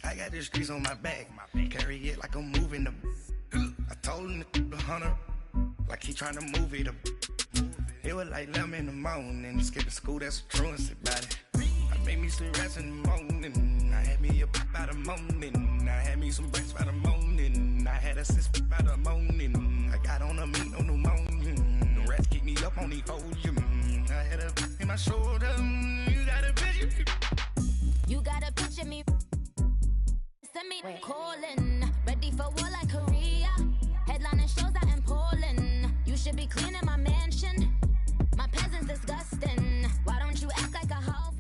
I got the streets on my back. Carry it like I'm moving them. I told him the hunter, like he trying to move it up. It was like 11 in the morning. Skipping school, that's a truancy about it. I made me some rats in the morning. I had me a pop by the morning. I had me some breaks by the morning. I had a sis by the morning. I got on a meat on the morning. The rats keep me up on the ocean. I had a in my shoulder. You got a picture. You got a picture me. Send me calling. Ready for war like Korea. Headlining shows out in Poland. You should be cleaning my mansion. My peasants disgusting. Why don't you act like a house?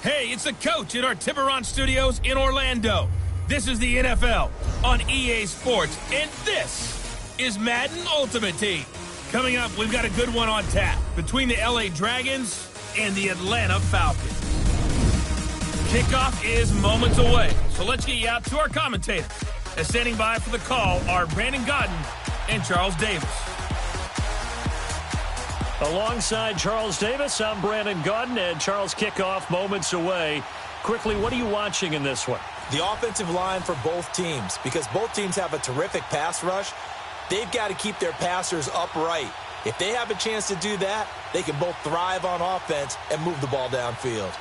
Hey, it's the coach at our Tiburon Studios in Orlando. This is the NFL on EA Sports, and this is Madden Ultimate Team. Coming up, we've got a good one on tap between the LA Dragons and the Atlanta Falcons. Kickoff is moments away, so let's get you out to our commentators. And standing by for the call are Brandon Godden and Charles Davis. Alongside Charles Davis, I'm Brandon Godden, and Charles, kickoff moments away. Quickly, what are you watching in this one? The offensive line for both teams, because both teams have a terrific pass rush. They've got to keep their passers upright. If they have a chance to do that, they can both thrive on offense and move the ball downfield.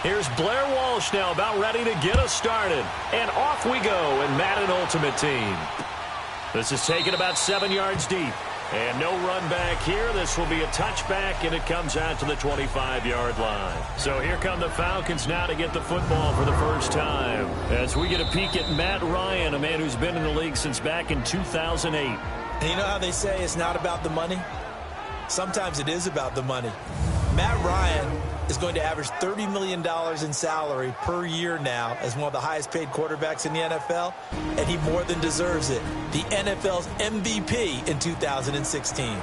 Here's Blair Walsh now about ready to get us started. And off we go in Madden Ultimate Team. This is taken about 7 yards deep. And no run back here. This will be a touchback, and it comes out to the 25-yard line. So here come the Falcons now to get the football for the first time. As we get a peek at Matt Ryan, a man who's been in the league since back in 2008. And you know how they say it's not about the money? Sometimes it is about the money. Matt Ryan is going to average $30 million in salary per year now as one of the highest paid quarterbacks in the NFL, and he more than deserves it. The NFL's MVP in 2016.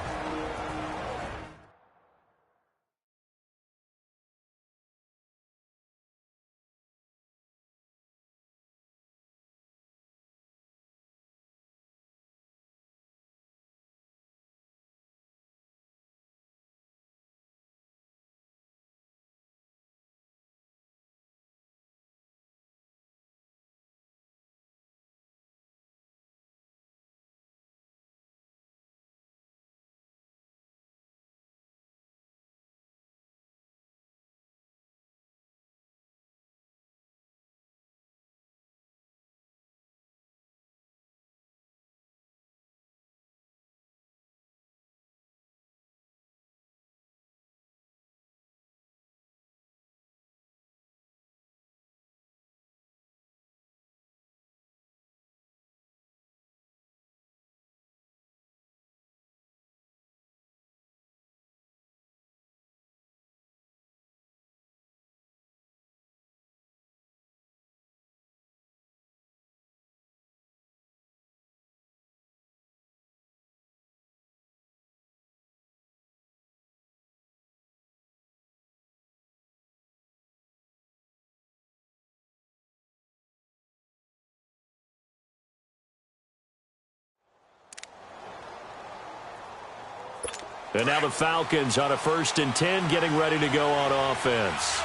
And now the Falcons on a 1st and 10, getting ready to go on offense.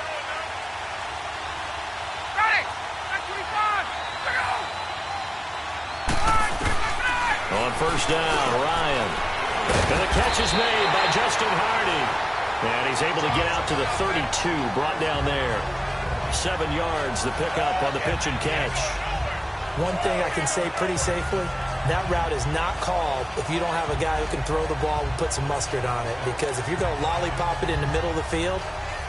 On 1st down, Ryan. And the catch is made by Justin Hardy. And he's able to get out to the 32, brought down there. 7 yards, the pickup on the pitch and catch. One thing I can say pretty safely, that route is not called if you don't have a guy who can throw the ball and put some mustard on it. Because if you're going to lollipop it in the middle of the field,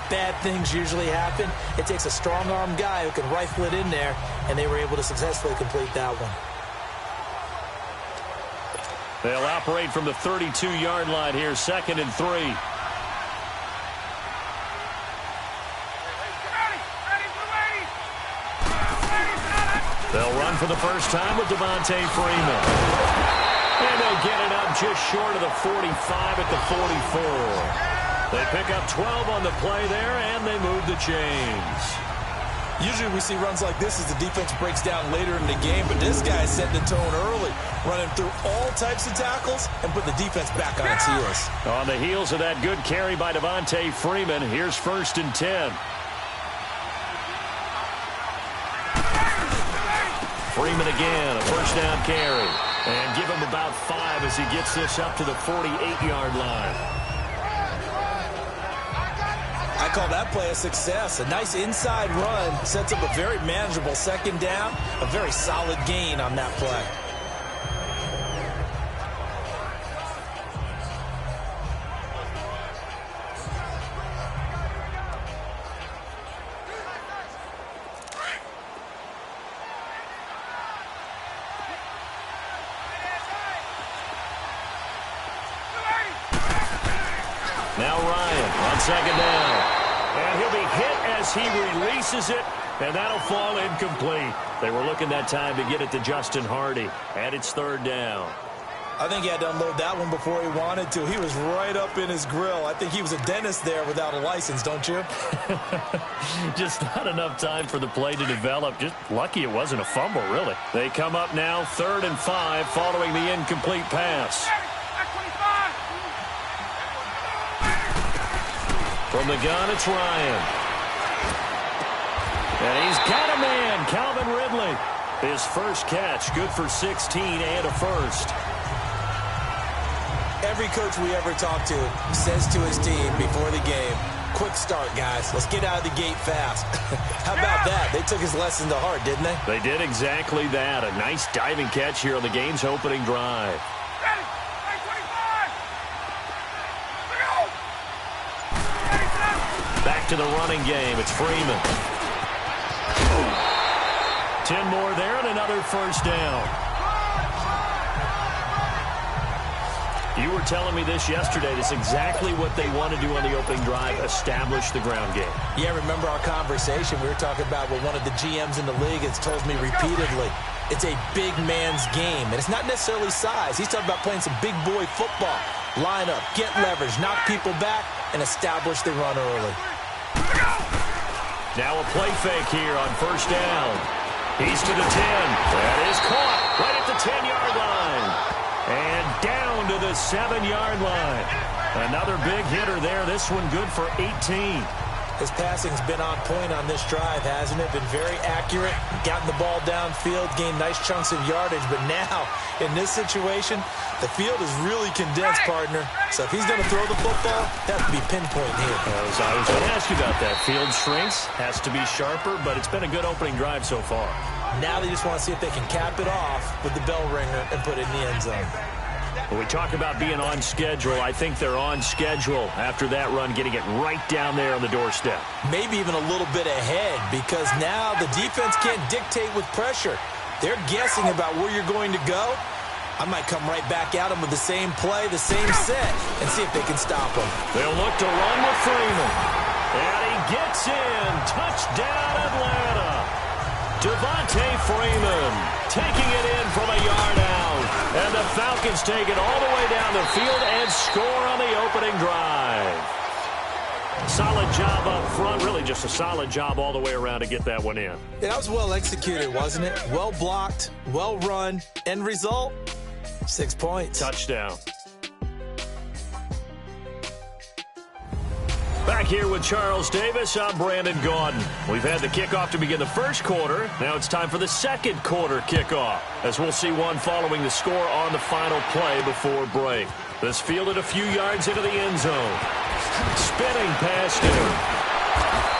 bad things usually happen. It takes a strong-arm guy who can rifle it in there, and they were able to successfully complete that one. They'll operate from the 32-yard line here, 2nd and 3. They'll run for the first time with Devontae Freeman. And they'll get it up just short of the 45 at the 44. They pick up 12 on the play there, and they move the chains. Usually we see runs like this as the defense breaks down later in the game, but this guy is setting the tone early, running through all types of tackles and put the defense back on its heels. On the heels of that good carry by Devontae Freeman, here's 1st and 10. Freeman again, a first down carry. And give him about 5 as he gets this up to the 48-yard line. I call that play a success. A nice inside run sets up a very manageable 2nd down. A very solid gain on that play. Now Ryan on 2nd down. And he'll be hit as he releases it, and that'll fall incomplete. They were looking that time to get it to Justin Hardy, and it's 3rd down. I think he had to unload that one before he wanted to. He was right up in his grill. I think he was a dentist there without a license, don't you? Just not enough time for the play to develop. Just lucky it wasn't a fumble, really. They come up now 3rd and 5 following the incomplete pass. From the gun, it's Ryan. And he's got a man, Calvin Ridley. His first catch, good for 16 and a first. Every coach we ever talk to says to his team before the game, quick start, guys. Let's get out of the gate fast. How about that? They took his lesson to heart, didn't they? They did exactly that. A nice diving catch here on the game's opening drive. Back to the running game. It's Freeman. 10 more there and another first down. You were telling me this yesterday. This is exactly what they want to do on the opening drive, establish the ground game. Yeah, remember our conversation? We were talking about what one of the GMs in the league has told me repeatedly. It's a big man's game, and it's not necessarily size. He's talking about playing some big boy football. Line up, get leverage, knock people back, and establish the run early. Now a play fake here on first down. He's to the 10. That is caught right at the 10-yard line. And down to the 7-yard line. Another big hitter there. This one good for 18. His passing's been on point on this drive, hasn't it? Been very accurate, gotten the ball downfield, gained nice chunks of yardage. But now, in this situation, the field is really condensed, partner. So if he's going to throw the football, that has to be pinpoint here. I was going to ask you about that. Field shrinks, has to be sharper, but it's been a good opening drive so far. Now they just want to see if they can cap it off with the bell ringer and put it in the end zone. When we talk about being on schedule, I think they're on schedule after that run, getting it right down there on the doorstep. Maybe even a little bit ahead, because now the defense can't dictate with pressure. They're guessing about where you're going to go. I might come right back at them with the same play, the same set, and see if they can stop them. They'll look to run with Freeman. And he gets in. Touchdown, Atlanta. Devontae Freeman taking it in from a yard out. And the Falcons take it all the way down the field and score on the opening drive. Solid job up front. Really just a solid job all the way around to get that one in. Yeah, that was well executed, wasn't it? Well blocked, well run. End result, 6 points. Touchdown. Back here with Charles Davis, I'm Brandon Gaudin. We've had the kickoff to begin the first quarter. Now it's time for the second quarter kickoff, as we'll see one following the score on the final play before break. This fielded a few yards into the end zone. Spinning past him.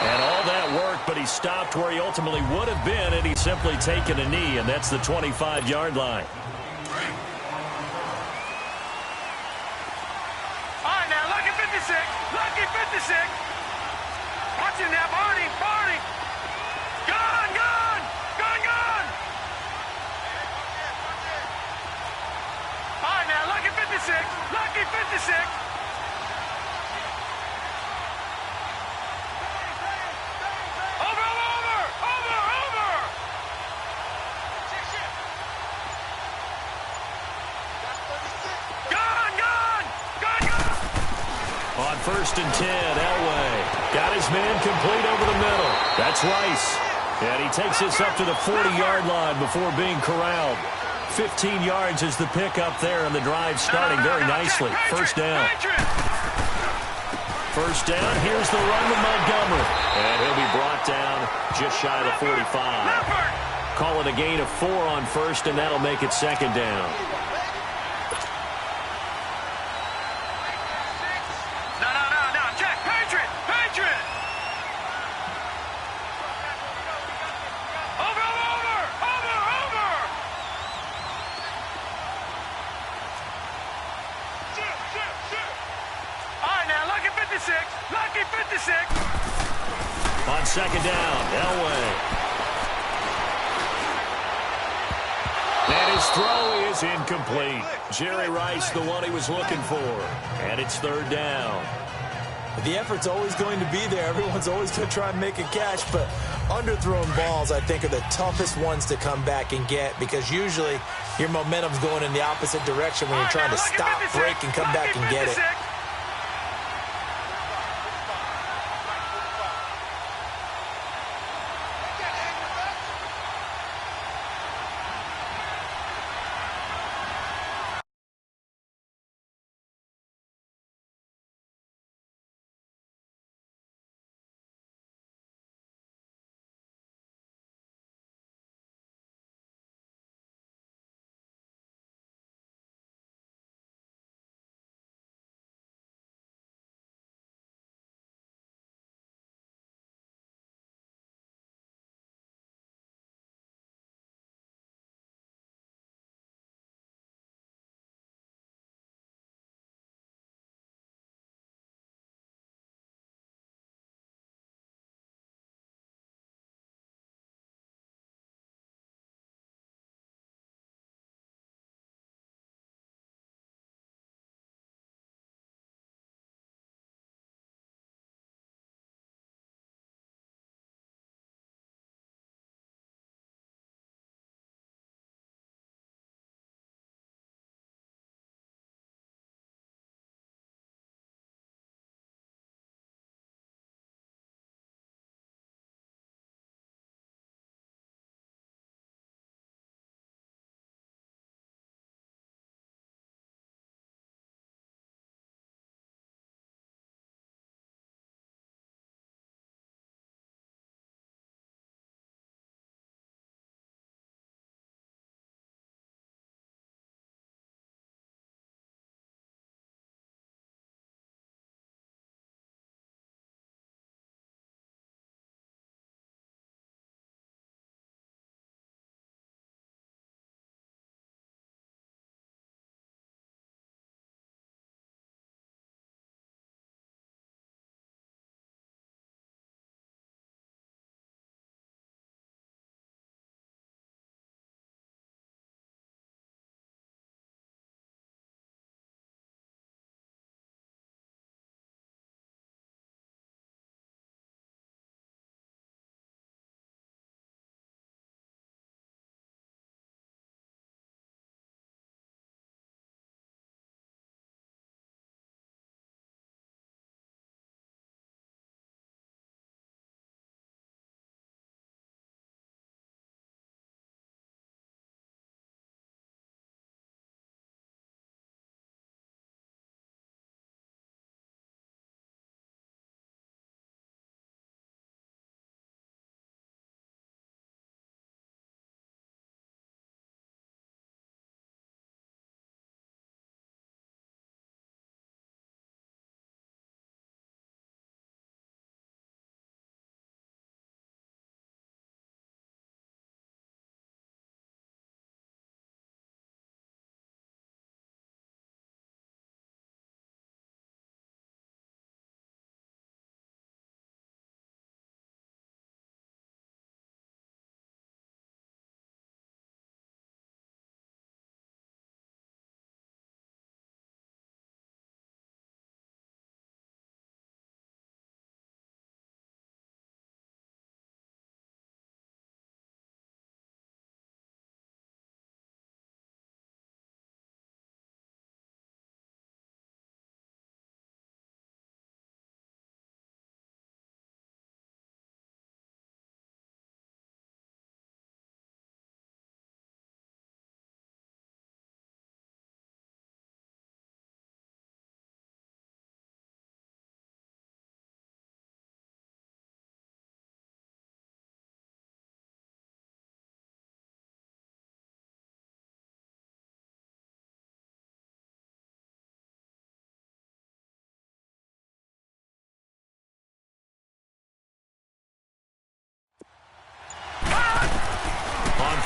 And all that work, but he stopped where he ultimately would have been, and he's simply taken a knee, and that's the 25-yard line. All right, now, lucky 56. Lucky 56. Watch him now, Barney. Barney. Gun, gun. Gun, gun. All right, now, lucky 56. Lucky 56. Over, over, over. Over, over. First and 10, Elway. Got his man complete over the middle. That's Rice. And he takes this up to the 40-yard line before being corralled. 15 yards is the pickup there, and the drive starting very nicely. First down. First down, here's the run with Montgomery. And he'll be brought down just shy of the 45. Call it a gain of 4 on first, and that'll make it second down. No, check, Patriot. Over. All right, now, lucky 56. On second down, Elway. And his throw is incomplete. Jerry Rice, the one he was looking for. And it's third down. The effort's always going to be there. Everyone's always going to try and make a catch, but underthrown balls, I think, are the toughest ones to come back and get because usually your momentum's going in the opposite direction when you're trying to stop, break, and come back and get it.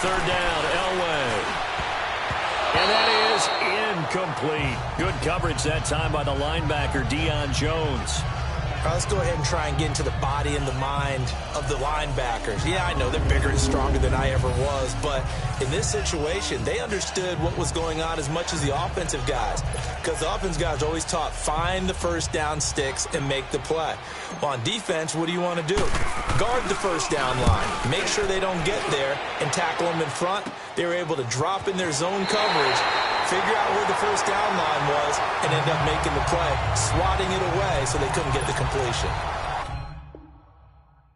third down, Elway. And that is incomplete. Good coverage that time by the linebacker, Deion Jones. Let's go ahead and try and get into the body and the mind of the linebackers. Yeah, I know they're bigger and stronger than I ever was, but in this situation, they understood what was going on as much as the offensive guys, because the offensive guys always taught, find the first down sticks and make the play. Well, on defense, what do you want to do? Guard the first down line. Make sure they don't get there and tackle them in front. They were able to drop in their zone coverage, figure out where the first down line was, and end up making the play, swatting it away so they couldn't get the completion.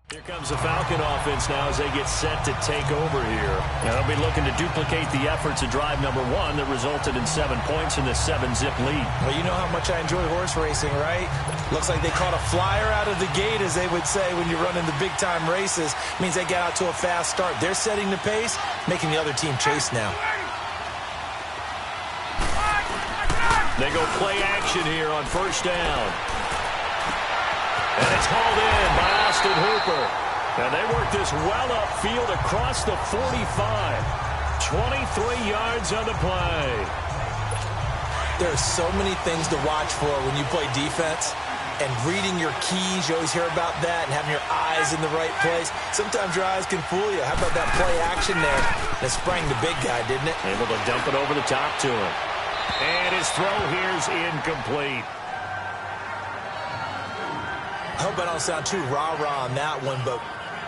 Here comes the Falcon offense now as they get set to take over here. Now they'll be looking to duplicate the efforts of drive number 1 that resulted in 7 points in the 7-zip lead. Well, you know how much I enjoy horse racing, right? Looks like they caught a flyer out of the gate, as they would say when you're running the big-time races. Means they get out to a fast start. They're setting the pace, making the other team chase now. They go play action here on first down. And it's hauled in by Austin Hooper. And they work this well upfield across the 45. 23 yards on the play. There are so many things to watch for when you play defense. And reading your keys, you always hear about that, and having your eyes in the right place. Sometimes your eyes can fool you. How about that play action there? That sprang the big guy, didn't it? Able to dump it over the top to him. And his throw here's incomplete. I hope I don't sound too rah-rah on that one, but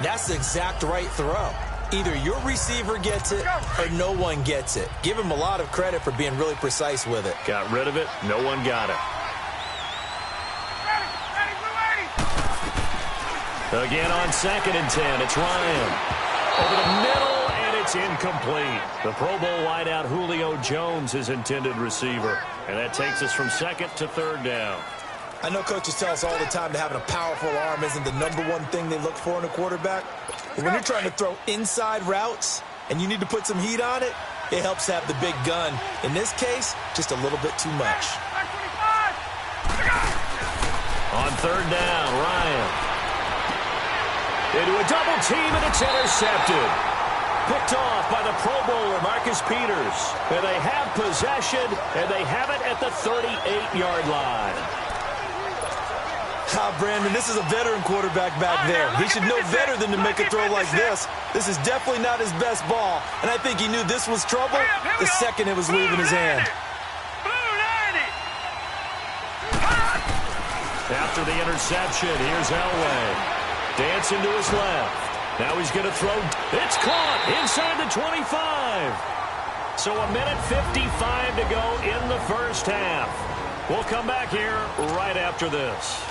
that's the exact right throw. Either your receiver gets it or no one gets it. Give him a lot of credit for being really precise with it. Got rid of it. No one got it. Again on 2nd and 10. It's Ryan. Over the middle, and it's incomplete. The Pro Bowl wideout Julio Jones, his intended receiver. And that takes us from 2nd to 3rd down. I know coaches tell us all the time that having a powerful arm isn't the #1 thing they look for in a quarterback. But when you're trying to throw inside routes and you need to put some heat on it, it helps to have the big gun. In this case, just a little bit too much. On 3rd down, Ryan. Into a double team, and it's intercepted. Picked off by the Pro Bowler, Marcus Peters. And they have possession, and they have it at the 38-yard line. Brandon, this is a veteran quarterback back there. He should know better than to make a throw like this. This is definitely not his best ball, and I think he knew this was trouble the second it was leaving his hand. After the interception, here's Elway. Dancing to his left. Now he's going to throw. It's caught inside the 25. So 1:55 to go in the first half. We'll come back here right after this.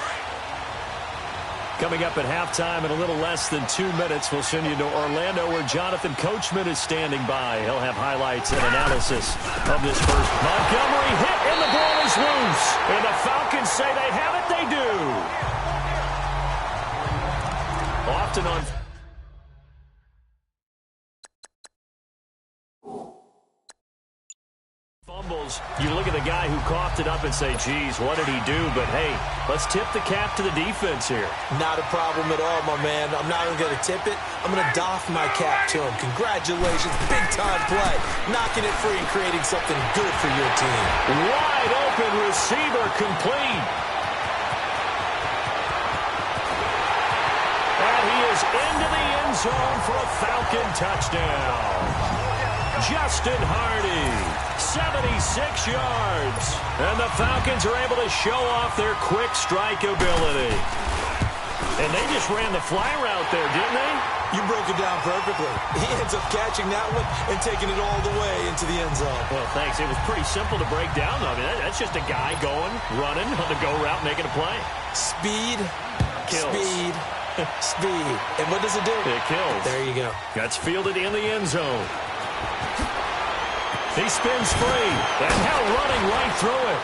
Coming up at halftime in a little less than 2 minutes, we'll send you to Orlando where Jonathan Coachman is standing by. He'll have highlights and analysis of this first. Montgomery hit and the ball is loose. And the Falcons say they have it. They do. Often on... fumbles, you look at the guy who coughed it up and say, geez, what did he do? But, hey, let's tip the cap to the defense here. Not a problem at all, my man. I'm not even going to tip it. I'm going to doff my cap to him. Congratulations. Big-time play. Knocking it free and creating something good for your team. Wide open receiver complete. And he is into the end zone for a Falcon touchdown. Justin Hardy, 76 yards. And the Falcons are able to show off their quick strike ability. And they just ran the fly route there, didn't they? You broke it down perfectly. He ends up catching that one and taking it all the way into the end zone. Well, thanks. It was pretty simple to break down, though. I mean, that's just a guy going, running on the go route, making a play. Speed, kills. Speed, speed. And what does it do? It kills. There you go. That's fielded in the end zone. He spins free, and now running right through it.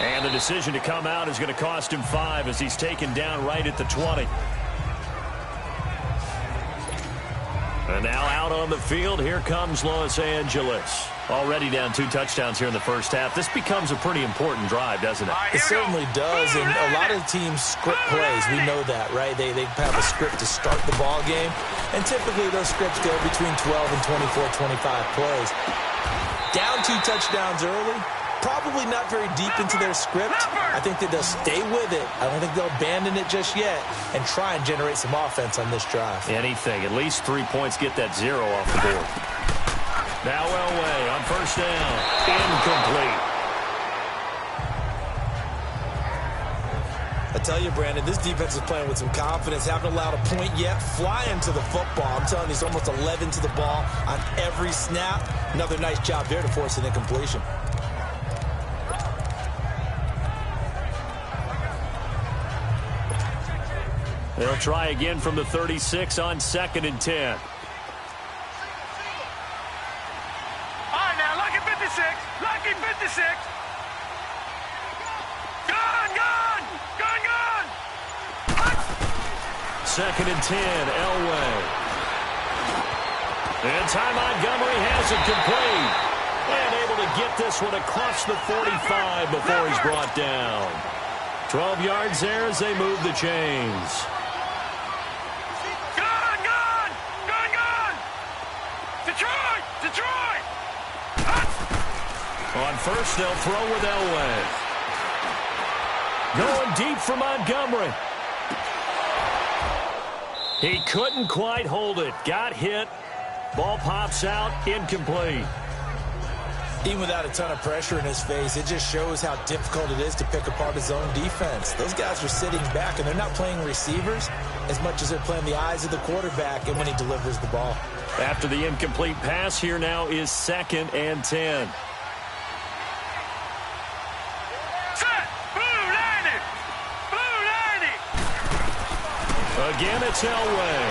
And the decision to come out is going to cost him 5 as he's taken down right at the 20. And now out on the field, here comes Los Angeles. Already down 2 touchdowns here in the first half. This becomes a pretty important drive, doesn't it? It certainly does, and a lot of teams script plays. We know that, right? They have a script to start the ball game. And typically those scripts go between 12 and 24, 25 plays. Down 2 touchdowns early, probably not very deep into their script. I think that they'll stay with it. I don't think they'll abandon it just yet and try and generate some offense on this drive. Anything. At least 3 points, get that 0 off the board. Now Elway on first down. Incomplete. I tell you, Brandon, this defense is playing with some confidence. Haven't allowed a point yet. Flying to the football. I'm telling you, it's almost 11 to the ball on every snap. Another nice job there to force an incompletion. They'll try again from the 36 on 2nd and 10. All right, now, lucky 56. Lucky 56. Gun! 2nd and 10, Elway. And Ty Montgomery has it complete. And able to get this one across the 45 before he's brought down. 12 yards there as they move the chains. Detroit! On first, they'll throw with Elway. Going deep for Montgomery. He couldn't quite hold it. Got hit. Ball pops out. Incomplete. Even without a ton of pressure in his face, it just shows how difficult it is to pick apart his own defense. Those guys are sitting back, and they're not playing receivers as much as they're playing the eyes of the quarterback and when he delivers the ball. After the incomplete pass, here now is 2nd and 10. Set! Blue 90! Blue 90! Again, it's Elway.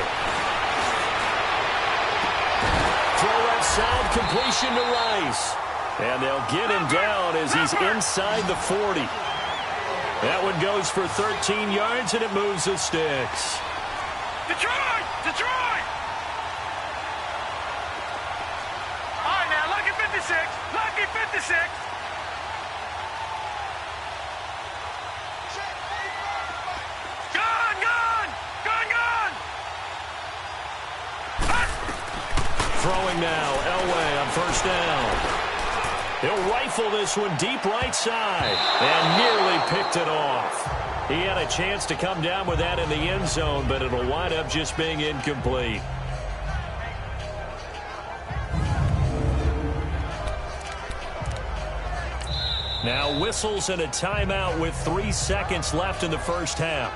Throw outside, completion to Rice. And they'll get him down as he's inside the 40. That one goes for 13 yards, and it moves the sticks. Detroit! Detroit! All right, now, lucky 56. Lucky 56. Throwing now, Elway on first down. He'll rifle this one deep right side and nearly picked it off. He had a chance to come down with that in the end zone, but it'll wind up just being incomplete. Now whistles and a timeout with 3 seconds left in the first half.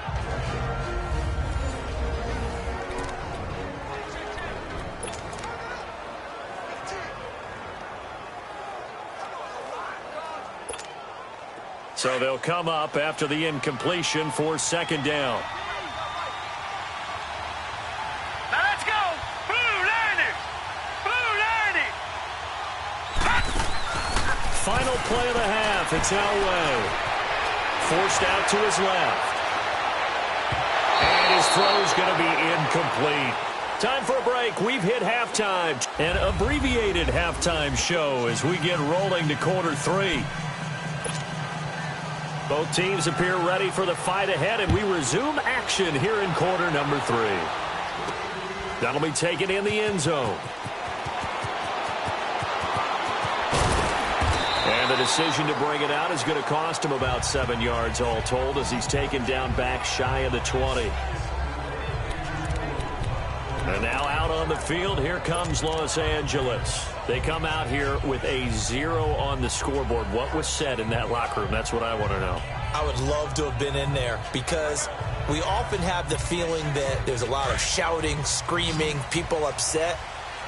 So they'll come up after the incompletion for 2nd down. Now let's go. Blue 90. Blue 90. Final play of the half. It's Elway. Forced out to his left. And his throw's going to be incomplete. Time for a break. We've hit halftime. An abbreviated halftime show as we get rolling to quarter 3. Both teams appear ready for the fight ahead, and we resume action here in quarter number 3. That'll be taken in the end zone. And the decision to bring it out is going to cost him about 7 yards all told as he's taken down back shy of the 20. And now out on the field, here comes Los Angeles. They come out here with a 0 on the scoreboard. What was said in that locker room? That's what I want to know. I would love to have been in there because we often have the feeling that there's a lot of shouting, screaming, people upset.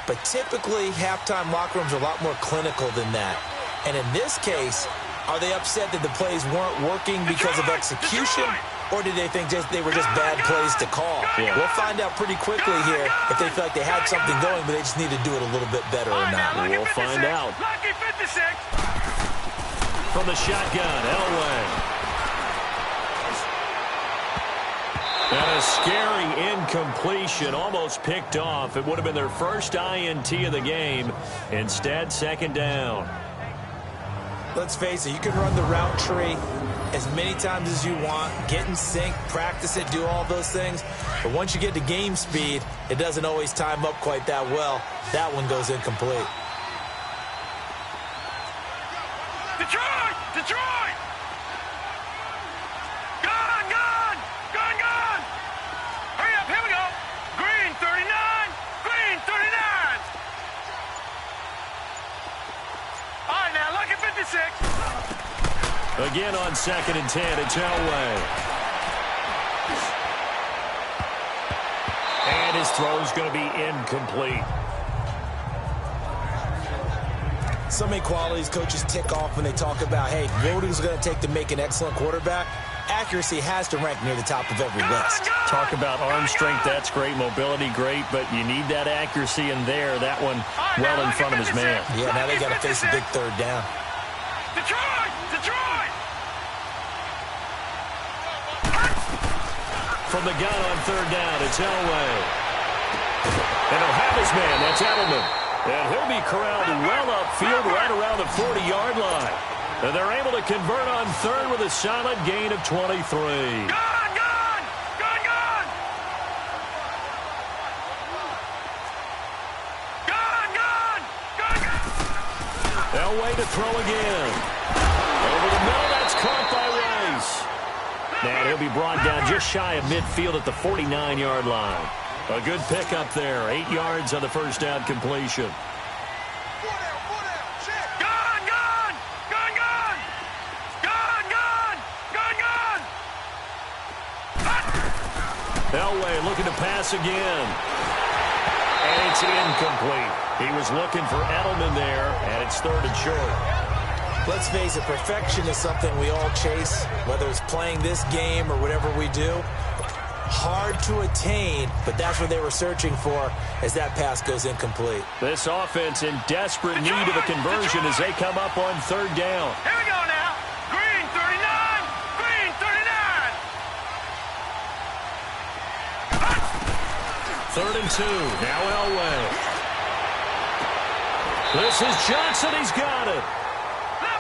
But typically, halftime locker rooms are a lot more clinical than that. And in this case, are they upset that the plays weren't working because of execution? Or did they think they were just bad plays to call? Yeah. We'll find out pretty quickly here if they feel like they had something going, but they just need to do it a little bit better or not. We'll find out. Lucky 56. From the shotgun, Elway. And a scary incompletion, almost picked off. It would have been their first INT of the game. Instead, 2nd down. Let's face it, you can run the route tree as many times as you want, get in sync, practice it, do all those things. But once you get to game speed, it doesn't always time up quite that well. That one goes incomplete. Detroit! Detroit! Gun! Gun! Gun! Gun! Hurry up, here we go! Green 39! Green 39! All right, now, lucky 56. Again on 2nd and 10, it's Elway. And his throw's going to be incomplete. So many qualities coaches tick off when they talk about, hey, what is it going to take to make an excellent quarterback? Accuracy has to rank near the top of every list. Talk about arm strength, that's great. Mobility, great. But you need that accuracy in there. That one well in front of his man. Yeah, now they got to face a big third down. Detroit! Detroit! From the gun on 3rd down, it's Elway. And he'll have his man, that's Edelman. And he'll be corralled well upfield right around the 40-yard line. And they're able to convert on 3rd with a solid gain of 23. Gun! Gun! Gun! Gun! Gun! Gun! Gun! Gun! Elway to throw again. Over the middle, that's caught by Rice. And he'll be brought down just shy of midfield at the 49-yard line. A good pickup there. 8 yards on the first down completion. Gun! Gun! Gun! Gun! Gun! Gun! Gun! Gun! Elway looking to pass again. And it's incomplete. He was looking for Edelman there, and it's 3rd and short. Let's face it, perfection is something we all chase, whether it's playing this game or whatever we do. Hard to attain, but that's what they were searching for as that pass goes incomplete. This offense in desperate need of a conversion as they come up on 3rd down. Here we go now. Green 39. Green 39. 3rd and 2. Now Elway. This is Johnson. He's got it.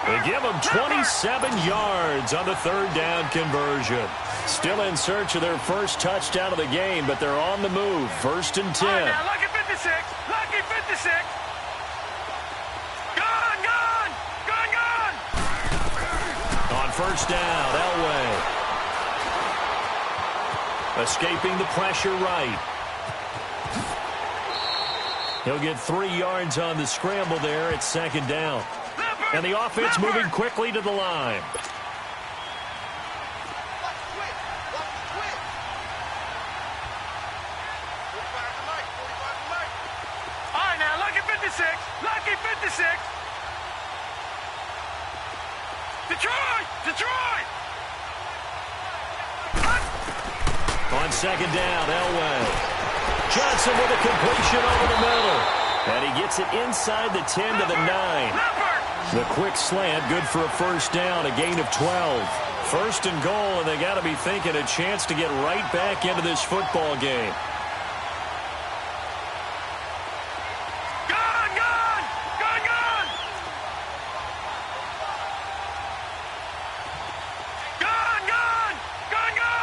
They give him 27 yards on the 3rd down conversion. Still in search of their first touchdown of the game, but they're on the move. 1st and 10. All right, now, lucky 56. Lucky 56. Gun! Gun! Gun! Gun! On 1st down, Elway. Escaping the pressure right. He'll get 3 yards on the scramble there. It's 2nd down. And the offense moving quickly to the line. All right, now, lucky 56. Lucky 56. Detroit! Detroit! On 2nd down, Elway. Johnson with a completion over the middle. And he gets it inside the 10 to the 9. The quick slant, good for a 1st down, a gain of 12. 1st and goal, and they got to be thinking a chance to get right back into this football game. Gun! Gun! Gun! Gun! Gun! Gun! Gun! Gun!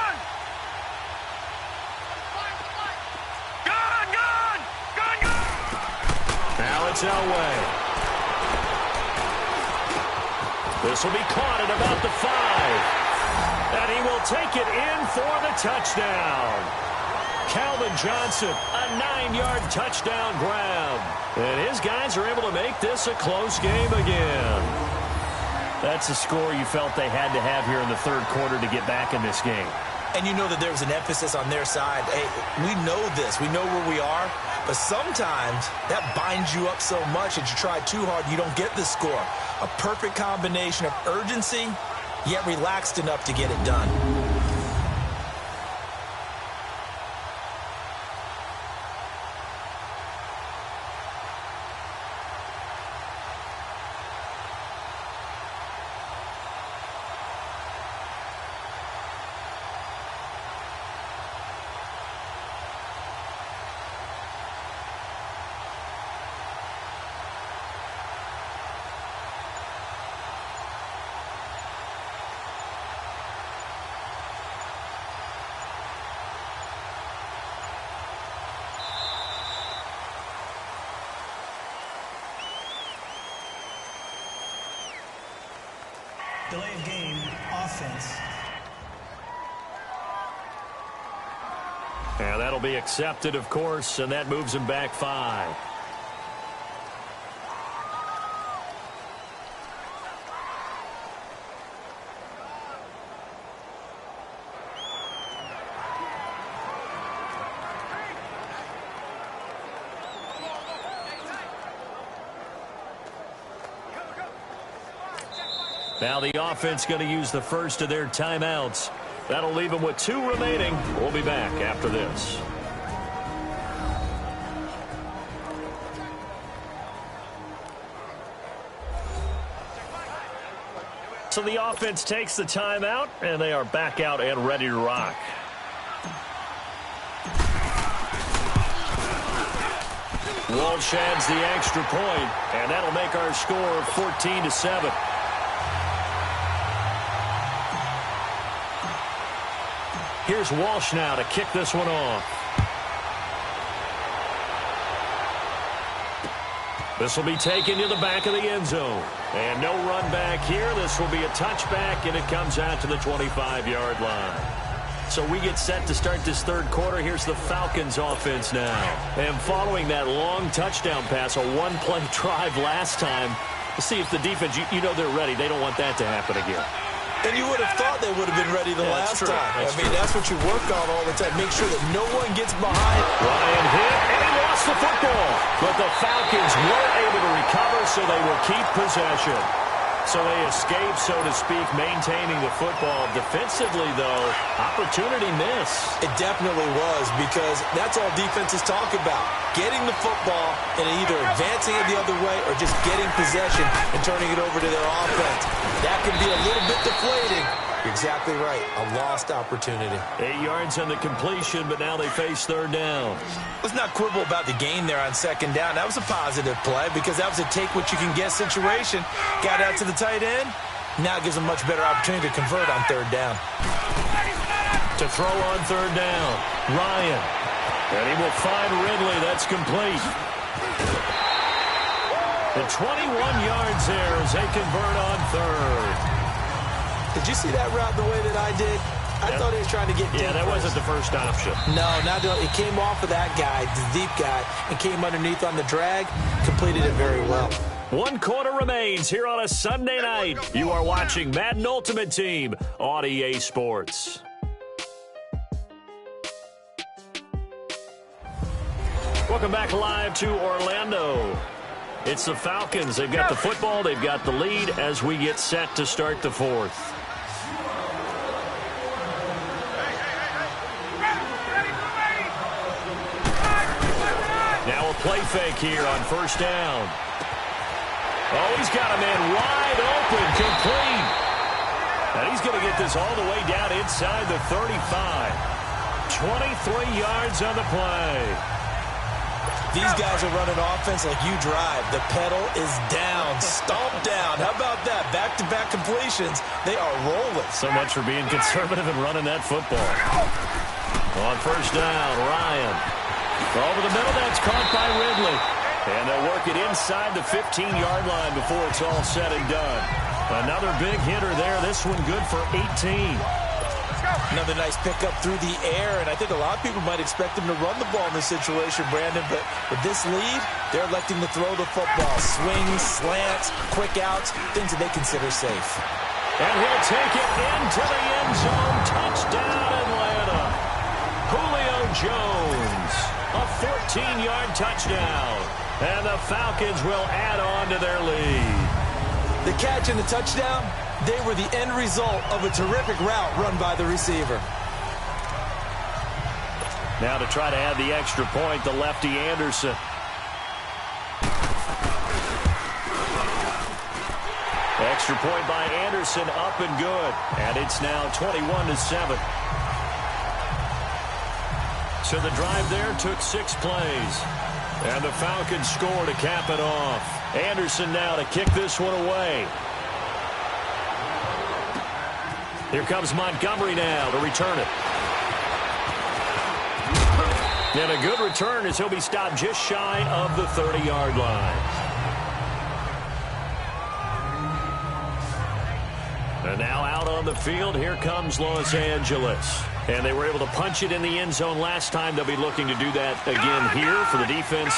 Gun! Gun! Gun! Gun! Now it's Elway. This will be caught at about the 5. And he will take it in for the touchdown. Calvin Johnson, a 9-yard touchdown grab. And his guys are able to make this a close game again. That's a score you felt they had to have here in the 3rd quarter to get back in this game. And you know that there's an emphasis on their side. Hey, we know this. We know where we are. But sometimes that binds you up so much that you try too hard, you don't get the score. A perfect combination of urgency, yet relaxed enough to get it done. Delay of game, offense. And that'll be accepted, of course, and that moves him back 5. Now the offense going to use the first of their timeouts. That'll leave them with 2 remaining. We'll be back after this. So the offense takes the timeout, and they are back out and ready to rock. Walsh adds the extra point, and that'll make our score 14-7. Here's Walsh now to kick this one off. This will be taken to the back of the end zone. And no run back here. This will be a touchback, and it comes out to the 25-yard line. So we get set to start this third quarter. Here's the Falcons offense now. And following that long touchdown pass, a one-play drive last time, to see if the defense, you know they're ready. They don't want that to happen again. And you would have thought they would have been ready the last time. That's what you work on all the time. Make sure that no one gets behind. Ryan hit, and he lost the football. But the Falcons were able to recover, so they will keep possession. So they escape, so to speak, maintaining the football. Defensively, though, opportunity miss. It definitely was, because that's all defenses talk about. Getting the football and either advancing it the other way or just getting possession and turning it over to their offense. That can be a little bit deflating. You're exactly right. A lost opportunity. 8 yards on the completion, but now they face third down. Let's not quibble about the gain there on second down. That was a positive play because that was a take-what-you-can-get situation. Got out to the tight end. Now it gives them a much better opportunity to convert on third down. To throw on third down, Ryan. And he will find Ridley. That's complete. The 21 yards there as they convert on third. Did you see that route the way that I did? I thought he was trying to get deep. Yeah, that wasn't the first option. No, it came off of that guy, the deep guy, and came underneath on the drag. Completed it very well. 1 quarter remains here on a Sunday night. You are watching Madden Ultimate Team on EA Sports. Welcome back live to Orlando. It's the Falcons. They've got the football. They've got the lead as we get set to start the fourth. Now a play fake here on first down. Oh, he's got a man wide open, complete. And he's going to get this all the way down inside the 35. 23 yards on the play. These guys are running offense like you drive. The pedal is down, stomped down. How about that? Back-to-back completions. They are rolling. So much for being conservative and running that football. On first down, Ryan. Over the middle, that's caught by Ridley. And they'll work it inside the 15-yard line before it's all said and done. Another big hitter there. This one good for 18. Another nice pickup through the air, and I think a lot of people might expect him to run the ball in this situation, Brandon, but with this lead, they're electing to throw the football. Swings, slants, quick outs, things that they consider safe. And he'll take it into the end zone. Touchdown, Atlanta. Julio Jones, a 14-yard touchdown, and the Falcons will add on to their lead. The catch and the touchdown, they were the end result of a terrific route run by the receiver. Now to try to add the extra point, the lefty Anderson. Extra point by Anderson, up and good. And it's now 21-7. So the drive there took 6 plays. And the Falcons score to cap it off. Anderson now to kick this one away. Here comes Montgomery now to return it. And a good return as he'll be stopped just shy of the 30-yard line. And now out on the field, here comes Los Angeles. And they were able to punch it in the end zone last time. They'll be looking to do that again here for the defense.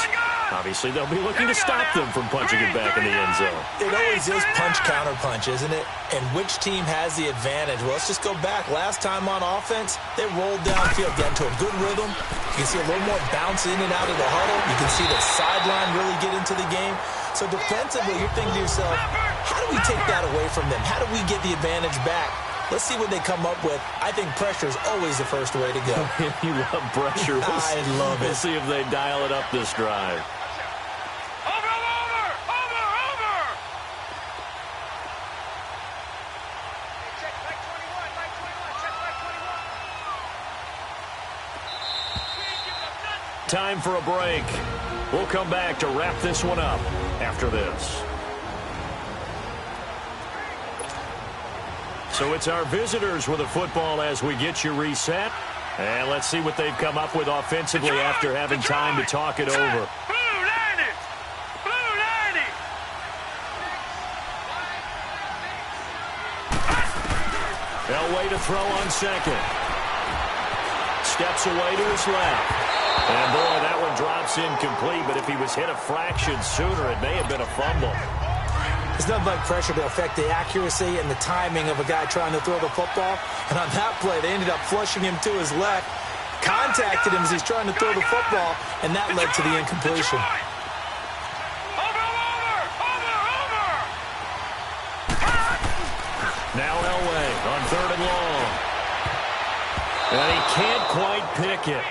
Obviously, they'll be looking to stop them from punching it back in the end zone. It always is punch-counter-punch, isn't it? And which team has the advantage? Well, let's just go back. Last time on offense, they rolled downfield, got into a good rhythm. You can see a little more bounce in and out of the huddle. You can see the sideline really get into the game. So defensively, you're thinking to yourself, how do we take that away from them? How do we get the advantage back? Let's see what they come up with. I think pressure is always the first way to go. You love pressure. I love it. We'll see if they dial it up this drive. Time for a break. We'll come back to wrap this one up after this. So it's our visitors with the football as we get you reset. And let's see what they've come up with offensively after having time to talk it over. Elway to throw on second. Steps away to his left. And, boy, that one drops incomplete, but if he was hit a fraction sooner, it may have been a fumble. There's nothing like pressure to affect the accuracy and the timing of a guy trying to throw the football. And on that play, they ended up flushing him to his left, contacted him as he's trying to throw the football, and that led to the incompletion. Now Elway on 3rd and long. And he can't quite pick it.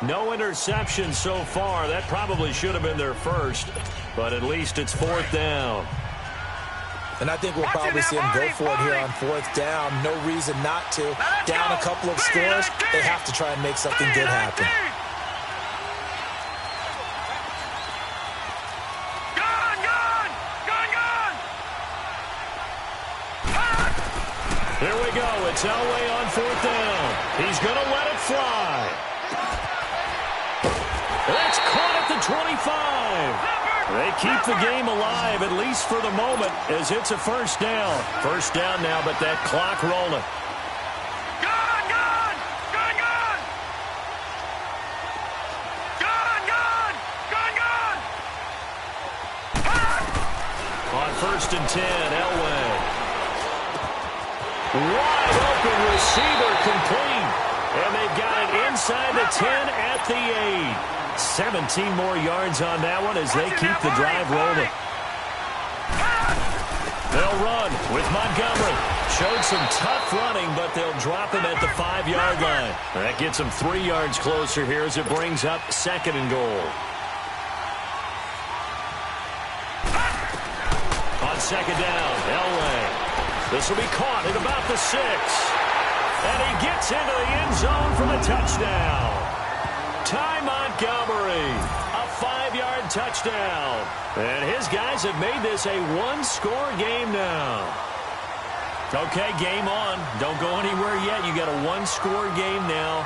No interception so far. That probably should have been their first, but at least it's 4th down. And I think we'll probably see him go for it here on 4th down. No reason not to. Down a couple of scores, they have to try and make something good happen. Here we go. It's Elway on 4th down. He's going to let it fly. That's caught at the 25. They keep the game alive, at least for the moment, as it's a 1st down. 1st down now, but that clock rolling. On 1st and 10, Elway. Wide open receiver complete. And they've got it inside the 10 at the 8. 17 more yards on that one as they keep the drive rolling. They'll run with Montgomery. Showed some tough running, but they'll drop him at the 5-yard line. That gets them 3 yards closer here as it brings up 2nd and goal. On 2nd down, Elway. This will be caught at about the 6. And he gets into the end zone for the touchdown. Ty Montgomery, a 5-yard touchdown. And his guys have made this a 1-score game now. Okay, game on. Don't go anywhere yet. You got a 1-score game now.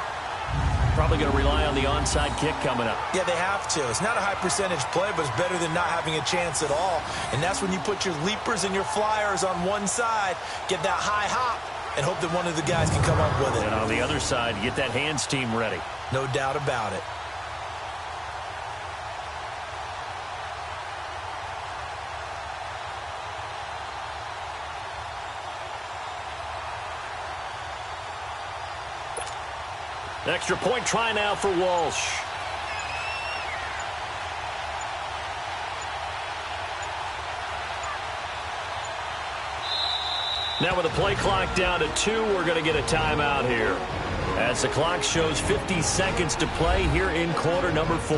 Probably going to rely on the onside kick coming up. Yeah, they have to. It's not a high percentage play, but it's better than not having a chance at all. And that's when you put your leapers and your flyers on one side, get that high hop, and hope that one of the guys can come up with it. And on the other side, get that hands team ready. No doubt about it. Extra point try now for Walsh. Now with the play clock down to 2, we're going to get a timeout here. As the clock shows 50 seconds to play here in quarter number 4.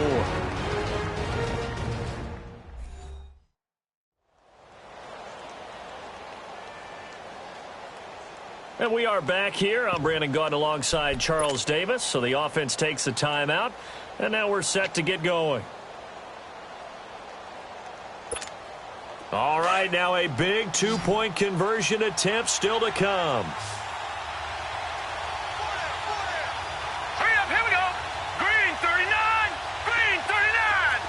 And we are back here. I'm Brandon Gaudin alongside Charles Davis. So the offense takes the timeout. And now we're set to get going. All right, now a big 2-point conversion attempt still to come. Hurry up, here we go. Green 39, green 39.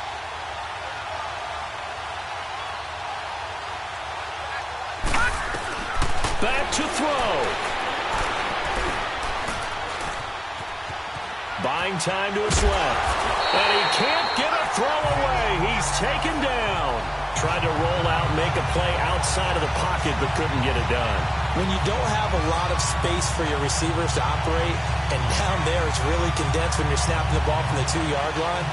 Back to throw. Buying time to his left. And he can't get a throw away. He's taken down. Tried to roll out, make a play outside of the pocket, but couldn't get it done. When you don't have a lot of space for your receivers to operate, and down there it's really condensed when you're snapping the ball from the 2-yard line,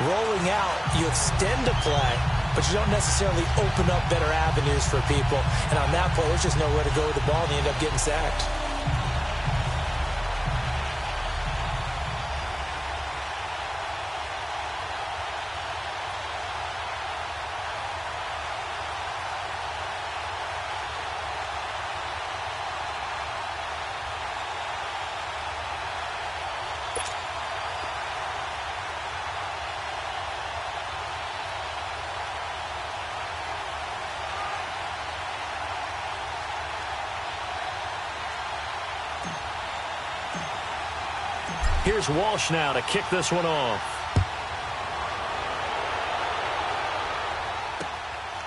rolling out, you extend the play, but you don't necessarily open up better avenues for people. And on that play, there's just nowhere to go with the ball, and you end up getting sacked. Here's Walsh now to kick this one off.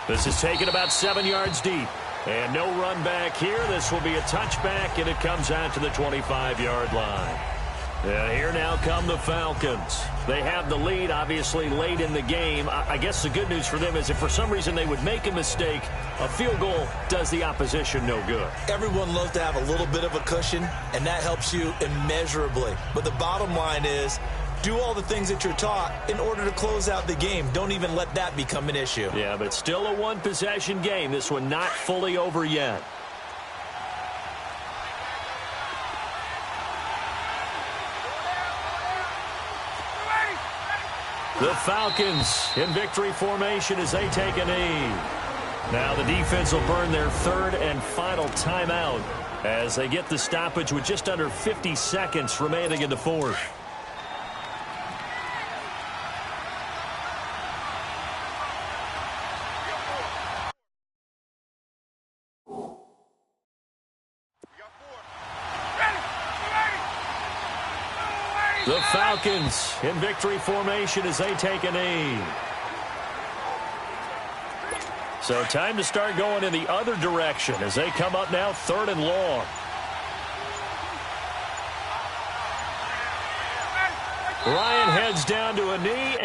This is taken about 7 yards deep. And no run back here. This will be a touchback, and it comes out to the 25-yard line. And here now come the Falcons. They have the lead, obviously, late in the game. I guess the good news for them is if for some reason they would make a mistake, a field goal does the opposition no good. Everyone loves to have a little bit of a cushion, and that helps you immeasurably. But the bottom line is, do all the things that you're taught in order to close out the game. Don't even let that become an issue. Yeah, but still a one-possession game. This one not fully over yet. The Falcons in victory formation as they take a knee. Now the defense will burn their third and final timeout as they get the stoppage with just under 50 seconds remaining in the fourth. The Falcons in victory formation as they take a knee. So time to start going in the other direction as they come up now 3rd and long. Ryan heads down to a knee,